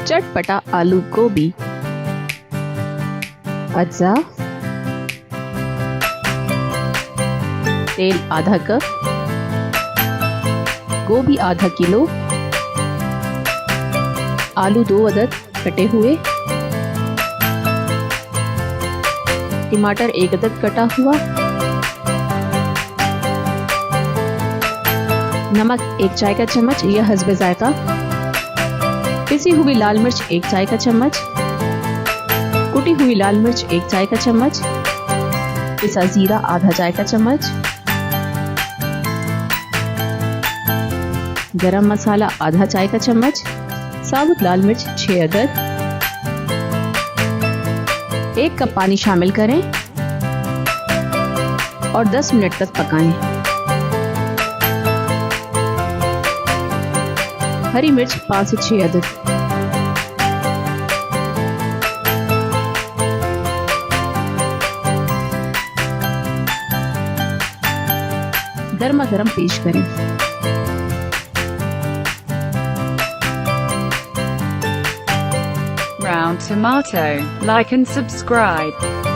चटपटा आलू गोभी। अज्जा, तेल आधा कप, गोभी आधा किलो, आलू 2 अदद कटे हुए, टमाटर 1 अदद कटा हुआ, नमक 1 चाय का चम्मच या हस्बे जायका, पिसी हुई लाल मिर्च 1 चाय का चम्मच, कुटी हुई लाल मिर्च 1 चाय का चम्मच, पिसा जीरा आधा चाय का चम्मच, गरम मसाला आधा चाय का चम्मच, साबुत लाल मिर्च 6 अदद। 1 कप पानी शामिल करें और 10 मिनट तक पकाएं। हरी मिर्च 5 से 6 अदद। गर्मा गर्म पेश करें। Round tomato, like and subscribe.